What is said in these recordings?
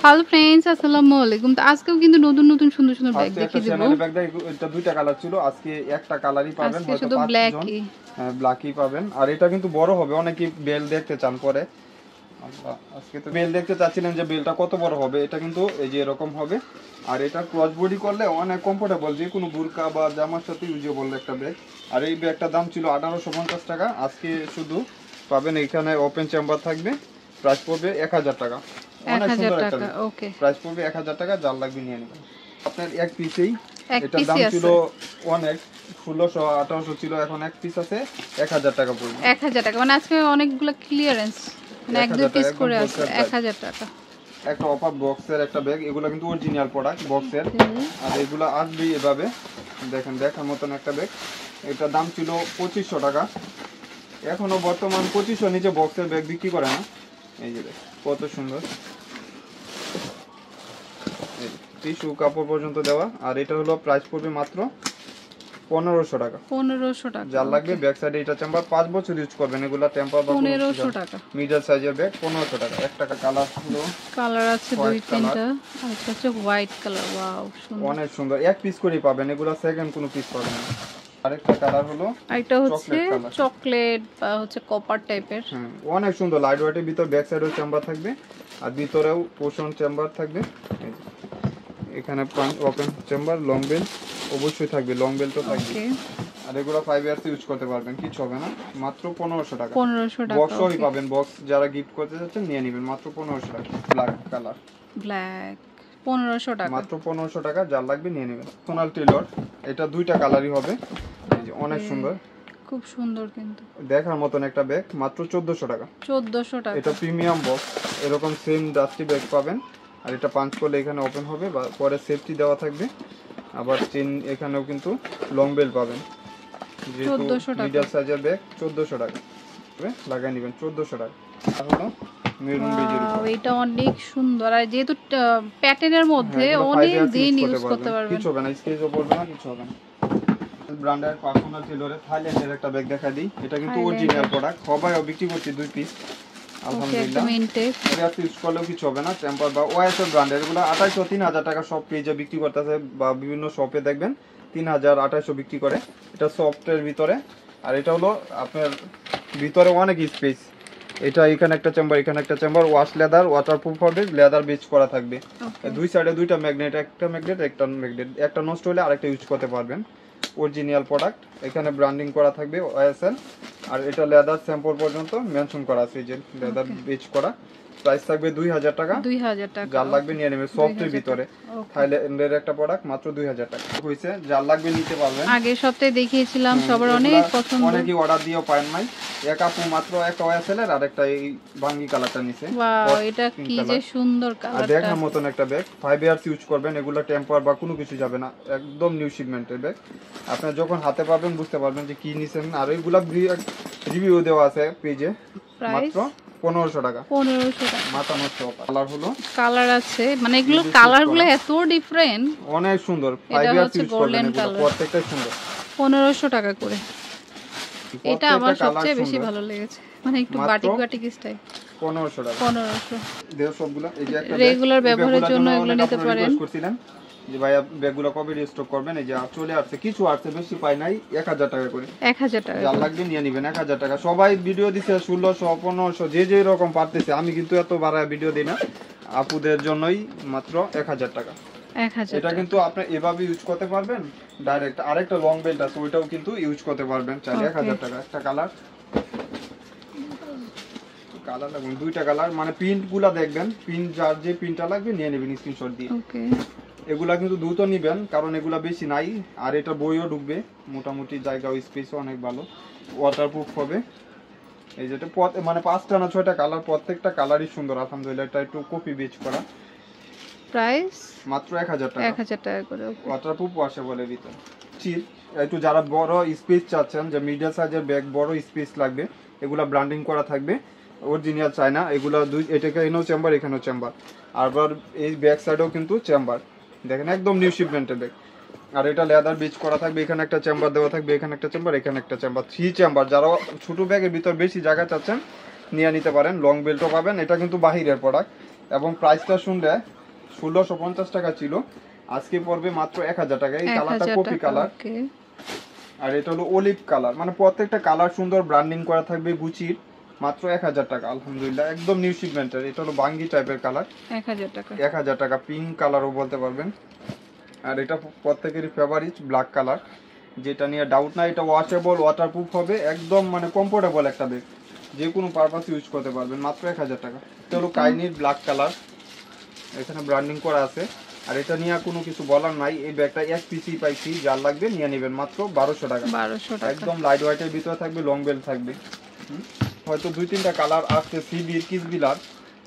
Hello friends, আসসালামু আলাইকুম। তো আজকেও কিন্তু নতুন নতুন সুন্দর সুন্দর ব্যাগ দেখিয়ে দেব। চ্যানেলে ব্যাগ এটা দুইটা কালার ছিল, আজকে একটা কালারই পাবেন, আজকে হয়তো শুধু 5 ব্ল্যাক জন ই ব্ল্যাকই পাবেন। আর এটা কিন্তু বড় হবে, অনেকেই বেল দেখতে চান পরে। আজকে তো বেল দেখতে চাচ্ছিলেন যে বেলটা কত বড় হবে, এটা কিন্তু এই যে এরকম হবে। আর এটা ক্রস বডি করলে অনেক কমফোর্টেবল, যে কোনো বুরকা বা জামার সাথে ইউজেবল একটা ব্যাগ। আর এই ব্যাগটার দাম ছিল 1850 টাকা, আজকে শুধু পাবেন এখানে ওপেন চেম্বার থাকবে, প্রাইস পড়বে 1000 টাকা। অনেক সুন্দর একটা ব্যাগ, ওকে, প্রাইস পড়বে 1000 টাকা, যার লাগবে নিয়ে নেবেন। আপনার এক পিসেই, এটার দাম পিসই ছিল আছে অনেক 1600-1800 ছিল, এখন এক পিস আছে 1000 টাকা পড়বে। 1000 টাকা, মানে আজকে অনেকগুলো ক্লিয়ারেন্স, মানে এক দুই পিস করে আছে 1000 টাকা। একটা অফার বক্সের একটা ব্যাগ, এগুলো কিন্তু অরিজিনাল প্রোডাক্ট বক্সের। আর এগুলো আসবে এভাবে, দেখেন দেখার মতন একটা ব্যাগ। এটার দাম ছিল 2500 টাকা, এখনো বর্তমান 2500 নিচে বক্সের ব্যাগ বিক্রি করে না। এই যে কত সুন্দর, টিস্যু কাপড় পর্যন্ত দেওয়া। আর এটা হলো প্রাইস পড়বে মাত্র 1500 টাকা। 1500 টাকা, যার লাগবে ব্যাক সাইডে এটা চেম্বার 5 বছর ইউজ করবেন, এগুলা টেম্পার বা 1500 টাকা। মিডল সাইজের ব্যাগ 1500 টাকা। একটা কালার হলো, কালার আছে দুই তিনটা, আর একটা হচ্ছে হোয়াইট কালার। ওয়াও, সুন্দর, অনেক সুন্দর, এক পিস করেই পাবেন, এগুলা সেকেন্ড কোনো পিস পাবেন না। আরেকটা কালার হলো, এটা হচ্ছে চকলেট বা হচ্ছে কপার টাইপের। অনেক সুন্দর, লাইট ওয়েটের ভিতর ব্যাক সাইডেও চেম্বার থাকবে, আর ভিতরেও পোর্শন চেম্বার থাকবে। এখানে ওপেন চেম্বার, লং বেল অবশ্যই থাকবে, লং বেল তো থাকবে। আর এগুলো 5 ইয়ার্স ইউজ করতে পারবেন, কিছু হবে না। মাত্র 1500 টাকা, 1500 টাকা বক্সই পাবেন, বক্স যারা গিফট করতে যাচ্ছেন নিয়ে নেবেন, মাত্র 1500 টাকা। ব্ল্যাক কালার, ব্ল্যাক 1500 টাকা, মাত্র 1500 টাকা, যার লাগবে নিয়ে নেবেন। সোনাল টেলর, এটা দুইটা কালারই হবে, এই যে অনেক সুন্দর, খুব সুন্দর, কিন্তু দেখার মতন একটা ব্যাগ, মাত্র 1400 টাকা। 1400 টাকা, এটা প্রিমিয়াম বক্স, এরকম সেম ডাস্টি ব্যাগ পাবেন। আর এটা পাঞ্চ করলে এখানে ওপেন হবে, বা পরে সেফটি দেওয়া থাকবে। আবার চেন এখানেও কিন্তু লং বেল পাবেন, যেহেতু মিডল সাইজের ব্যাগ 1400 টাকা লাগাই নেবেন, 1400 টাকা। আর হলো মেরুন বেজের উপর, এটা অনেক সুন্দর, আর যেহেতু প্যাটার্নের মধ্যে অনেক দিন ইউজ করতে পারবেন, কিছু হবে না, স্কেচও পড়বে না, কিছু হবে না। ব্র্যান্ডের পার্সোনাল টেলরে থাইল্যান্ডের একটা ব্যাগ দেখা দিই, এটা কিন্তু অরিজিনাল প্রোডাক্ট, সবাইও বিক্রি করছে 2 পিস, আলহামদুলিল্লাহ। এটা ইউজ করলেও কিছু হবে না। টেম্পার বা ওএসএল ব্র্যান্ডের, এগুলো 2800-3000 টাকা সব পেজে বিক্রি করতেছে, বা বিভিন্ন শপে দেখবেন 3000-2800 বিক্রি করে। এটা সফটের ভিতরে, আর এটা হলো আপনার ভিতরে অনেক স্পেস। এটা এখানে একটা চেম্বার, এখানে একটা চেম্বার, ওয়াশ লেদার, ওয়াটারপ্রুফ হবে, লেদার বেজ করা থাকবে। দুই সাইডে দুইটা ম্যাগনেট, একটা ম্যাগনেট একটা নষ্ট হলে আরেকটা ইউজ করতে পারবেন। অরিজিনাল প্রোডাক্ট, এখানে ব্র্যান্ডিং করা থাকবে ওএসএল। আর এটা লেদার স্যাম্পল পর্যন্ত মেনশন করা আছে, যে লেদার বেজ করা। প্রাইস থাকবে 2000 টাকা, 2000 টাকা, যার লাগবে নিয়ে নেবে। সফটের ভিতরে থাইল্যান্ডের একটা প্রোডাক্ট, মাত্র 2000 টাকা হইছে, যার লাগবে নিতে পারবেন। আগে সপ্তাহে দেখিয়েছিলাম, সবার অনেক পছন্দ, অনেকেই অর্ডার দিয়েও পায় নাই। এক আপু মাত্র একটা ওএসএল এর আর একটা এই বাঙ্গি কালারটা নিছে। ওয়াও, এটা কি যে সুন্দর কালারটা, আর দেখার মতন একটা ব্যাগ, 5 ইয়ার্স ইউজ করবেন, এগুলো টেম্পার বা কোনো কিছু যাবে না, একদম নিউ শিপমেন্টের ব্যাগ। আপনারা যখন হাতে পাবেন বুঝতে পারবেন যে কি নিছেন। আর এইগুলা রিভিউ দেওয়া আছে পেজে, মাত্র 1500 টাকা, 1500 টাকা। মাথা নষ্ট। কালার হলো, কালার আছে, মানে এগুলো কালারগুলো এত ডিফারেন্ট, অনেক সুন্দর। 5 ইয়ার্স ইউজ করবেন, এগুলো প্রত্যেকটাই সুন্দর। 1500 টাকা করে। এটা আমার সবচেয়ে বেশি ভালো লেগেছে, মানে একটু বাটিক স্টাইল। 1500 টাকা, 1500 দেও সবগুলা। এই যে একটা রেগুলার ব্যবহারের জন্য এগুলো নিতে পারেন। করছিলেন যে ভাইয়া ব্যাগগুলো কবে রিস্টক করবেন, এই যে চলে আসছে, কিছু আসছে, বেশি পাই নাই, 1000 টাকা করে, 1000 টাকা, যার লাগবে নিয়ে নেবেন। 1000 টাকা। সবাই ভিডিও দিছে 1600, 1500, যে যে রকম পারতেছে, আমি কিন্তু এত বাড়ায় ভিডিও দিই না, আপুদের জন্যই মাত্র 1000 টাকা। 1000 এটা কিন্তু আপনি এভাবে ইউজ করতে পারবেন ডাইরেক্ট। আরেকটা লং বেল্ট আছে, ওইটাও কিন্তু ইউজ করতে পারবেন চাইলে। 1000 টাকা। একটা কালার লাগবে, দুইটা কালার, মানে প্রিন্ট গুলা দেখবেন, প্রিন্ট যার যে প্রিন্টটা লাগবে নিয়ে নেবেন স্ক্রিনশট দিয়ে। এগুলা কিন্তু দ্রুত নিবেন, কারণ এগুলা বেশি নাই। আর এটা বইও ঢুকবে, মোটামুটি জায়গা ও স্পেসও অনেক ভালো, ওয়াটারপ্রুফ হবে। এই যেটা মানে 5টা না 6টা কালার, প্রত্যেকটা কালারই সুন্দর, আলহামদুলিল্লাহ। এটা একটু কপি বেচ করা, প্রাইস মাত্র 1000 টাকা, 1000 টাকা করে। ওয়াটারপ্রুফ ওয়াশেবলের ভিতর। চিপ, একটু যারা বড় স্পেস চাচ্ছেন, যে মিডিয়াম সাইজের ব্যাগ, বড় স্পেস লাগবে, এগুলা ব্র্যান্ডিং করা থাকবে, অরিজিনাল চায়না। এগুলা এটাকে এনেও চেম্বার, এখানেও চেম্বার। আবার এই ব্যাক সাইডেও কিন্তু চেম্বার, দেখেন একদম নিউ শিপমেন্টের ব্যাগ। আর এটা লেদার বেচ করা থাকবে, এখানে একটা চেম্বার দেওয়া থাকবে, এখানে একটা চেম্বার, এখানে একটা চেম্বার, 3 চেম্বার। যারা ছোট ব্যাগের ভিতর বেশি জায়গা চাচ্ছেন নিয়ে নিতে পারেন। লং বেল্টও পাবেন, এটা কিন্তু বাহিরের প্রোডাক্ট, এবং প্রাইসটা শুনলে 1650 টাকা ছিল, আজকে পড়বে মাত্র 1000 টাকা। এই কালারটা কফি কালার, আর এটা হলো অলিভ কালার, মানে প্রত্যেকটা কালার সুন্দর ব্র্যান্ডিং করা থাকবে গুচির, মাত্র 1000 টাকা। আলহামদুলিল্লাহ একদম নিউ শিপমেন্টের। এটা হলো বাঙ্গি টাইপের কালার, 1000 টাকা। 1000 টাকা। পিঙ্ক কালারও বলতে পারবেন। আর এটা প্রত্যেকেরই ফেভারিট ব্ল্যাক কালার, যেটা নিয়ে ডাউট নাই। এটা ওয়াশেবল, ওয়াটারপ্রুফ হবে, একদম মানে কমফোর্টেবল একটা ব্যাগ, যে কোনো পারপাস ইউজ করতে পারবেন, মাত্র 1000 টাকা। এটা হলো কাইনির ব্ল্যাক কালার, এখানে ব্র্যান্ডিং করা আছে। আর এটা নিয়ে কোনো কিছু বলার নাই, এই ব্যাগটা এক পিসই পাইছি, যার লাগবে নিয়ে নেবেন, মাত্র 1200 টাকা। 1200 টাকা, একদম লাইট ওয়েটের ভিতরে থাকবে, লং বেল থাকবে। হয়তো 2-3টা কালার আসছে। সিবির কিসবিলার,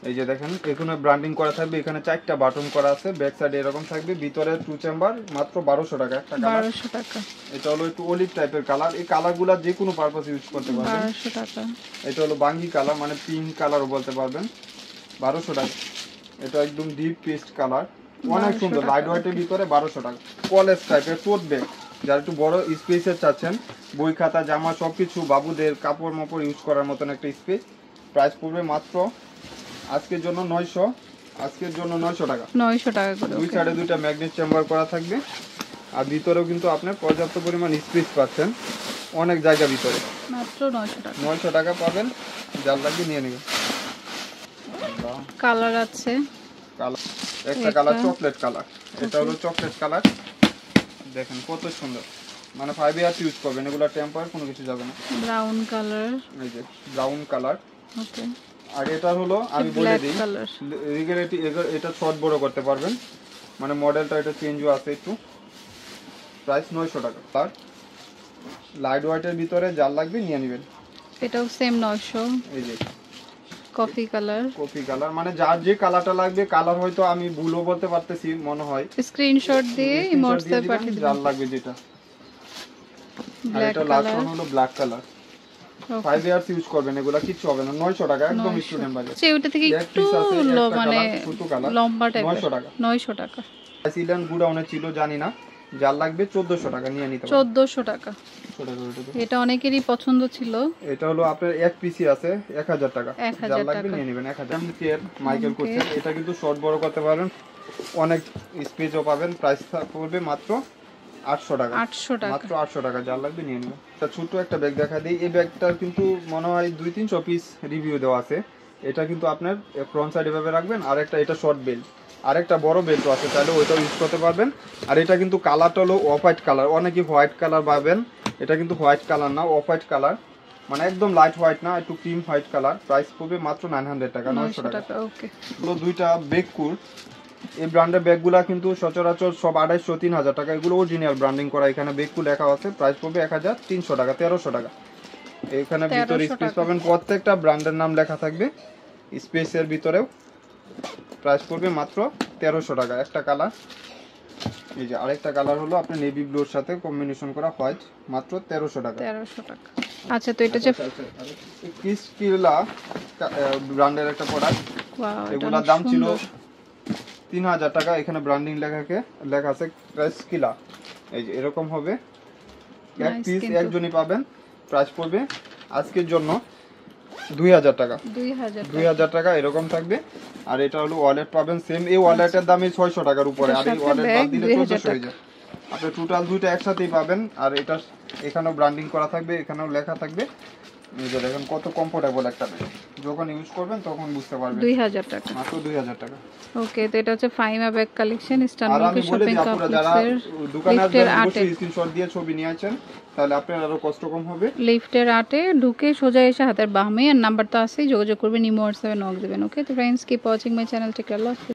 এই যে দেখেন এখানে ব্র্যান্ডিং করা থাকবে, এখানে 4টা বাটন করা আছে, ব্যাক সাইডে এরকম থাকবে, ভিতরে 2 চেম্বার, মাত্র 1200 টাকা একটা কালার। 1200 টাকা। এটা হলো একটু অলিভ টাইপের কালার, এই কালারগুলো যে কোনো পারপাস ইউজ করতে পারবেন, 1200 টাকা। এটা হলো বাঙ্গি কালার, মানে পিঙ্ক কালারও বলতে পারবেন, 1200 টাকা। এটা একদম ডিপ পেস্ট কালার, অনেক সুন্দর, লাইট ওয়েটের ভিতরে, 1200 টাকা। কলেজ টাইপের টোট ব্যাগ, যারা একটু বড় স্পেসের চাচ্ছেন, বই খাতা জামা সবকিছু, বাবুদের কাপড় মাপড় ইউজ করার মতন একটা স্পেস। প্রাইস পড়বে মাত্র আজকের জন্য 900, আজকের জন্য 900 টাকা। 900 টাকা করে। দুই সাইডে 2টা ম্যাগনেট চেম্বার করা থাকবে, আর ভিতরেও কিন্তু আপনি পর্যাপ্ত পরিমাণ স্পেস পাচ্ছেন, অনেক জায়গা ভিতরে, মাত্র 900 টাকা। 900 টাকা পাবেন, যার লাগবে নিয়ে নেবেন। কালার আছে, কালার একটা কালার চকলেট কালার, এটা হলো চকলেট কালার, দেখেন কত সুন্দর, মানে 5 ইয়ার্স ইউজ করবেন, এগুলা টেম্পার কোনো কিছু যাবে না। ব্রাউন কালার, এই যে ব্রাউন কালার। ওকে। আর এটা হলো আমি বলে দিই, রিগেলিটি এটা শর্ট বড় করতে পারবেন, মানে মডেলটা এটা চেঞ্জও আছে একটু। প্রাইস 900 টাকা। আর লাইট ওয়েটের ভিতরে যার লাগবে নিয়ে নেবেন, এটাও সেম 900। এই যে কফি কালার, কফি কালার, মানে যার যে কালারটা লাগবে, কালার হয়তো আমি ভুলও বলতে পারতেছি মনে হয়, স্ক্রিনশট দিয়ে হোয়াটসঅ্যাপ পাঠিয়ে দিন, যার লাগবে যেটা। আর এটা লাস্ট ওয়ান হলো ব্ল্যাক কালার, 5 ইয়ার্স ইউজ করবেন, এগুলা কিছু হবে না, 900 টাকা একদম স্টুডেন্ট বাজেট। ওটা থেকে একটু মানে লম্বা টাইপের, 900 টাকা। 900 টাকা। সিলেন গুডাউনে ছিল জানি না, যার লাগবে 1400 টাকা নিয়ে নিতে পারেন। 1400 টাকা। এটা অনেকেরই পছন্দ ছিল। এটা হলো আপনার এক পিসি আছে, 1000 টাকা, যার লাগবে নিয়ে নেবেন। 1000 এর মাইকেল কোচের, এটা কিন্তু শর্ট বড় করতে পারবেন, অনেক স্পেসও পাবেন। প্রাইস পড়বে মাত্র 800 টাকা, 800 টাকা, মাত্র 800 টাকা, যার লাগবে নিয়ে নেবেন। এটা ছোট একটা ব্যাগ দেখা দেই, এই ব্যাগটার কিন্তু মনে হয় 200-300 পিস রিভিউ দেওয়া আছে। এটা কিন্তু আপনার ফ্রন্ট সাইড এভাবে রাখবেন, আর একটা এটা শর্ট বেল্ট, আরেকটা বড় বেল্টও আছে, চাইলে ওইটাও ইউজ করতে পারবেন। আর এটা কিন্তু কালারটা হলো অফ হোয়াইট কালার, অনেকে হোয়াইট কালার পাবেন, এটা কিন্তু হোয়াইট কালার না, অফ হোয়াইট কালার, মানে একদম লাইট হোয়াইট না, একটু ক্রিম হোয়াইট কালার। প্রাইস পড়বে মাত্র 900 টাকা, 900 টাকা। ওকে। এগুলো দুইটা বেগ কুল, এই ব্র্যান্ডের ব্যাগগুলা কিন্তু সচরাচর সব 250-3000 টাকা, এগুলো অরিজিনাল ব্র্যান্ডিং করা। এখানে বেগকুল লেখা আছে, প্রাইস পড়বে 1300 টাকা, 1300 টাকা। এখানে ভিতরে স্পেস পাবেন, প্রত্যেকটা ব্র্যান্ডের নাম লেখা থাকবে স্পেসের ভিতরেও। প্রাইস পড়বে মাত্র 1300 টাকা। একটা কালার, এই যে আরেকটা কালার হলো আপনার নেভি ব্লুর সাথে কম্বিনেশন করা হোয়াইট, মাত্র 1300 টাকা। 1300 টাকা। আচ্ছা, তো এটা হচ্ছে কিসকিলা ব্র্যান্ডের একটা প্রোডাক্ট, এগুলোর দাম ছিল 3000 টাকা। এখানে ব্র্যান্ডিং লেখা আছে কিসকিলা, এই যে এরকম হবে, এক পিস একজনই পাবেন। প্রাইস পড়বে আজকের জন্য 2000 টাকা, 2000 টাকা এরকম থাকবে। আর এটা হলো ওয়ালেট পাবেন সেম, এই ওয়ালেটের দামই 600 টাকার উপরে, আর এই ওয়ালেট বাদ দিলে 1400 হয়ে যায়। আপনি টোটাল দুইটা একসাথেই পাবেন। আর এটা এখানেও ব্র্যান্ডিং করা থাকবে, এখানেও লেখা থাকবে, এই যে দেখেন কত কমফোর্টেবল একটা ব্যাগ, যখন ইউজ করবেন তখন বুঝতে পারবেন। 2000 টাকা, মাত্র 2000 টাকা। ওকে, তো এটা হচ্ছে ফাইমা ব্যাগ কালেকশন, ইস্টানবুল শপিং কমপ্লেক্সের লিফটের 8 স্ক্রিনশট দিয়ে ছবি নিয়ে আসেন, তাহলে আপনার আরো কষ্ট কম হবে। লিফটের 8 এ ঢুকে সোজা এসে হাতের বামে, আর নাম্বার তো আছে, যোগাযোগ করবেন, ইমো হোয়াটসঅ্যাপে নক দিবেন। ওকে, তো friends, keep watching my channel, take care, Allah হাফেজ।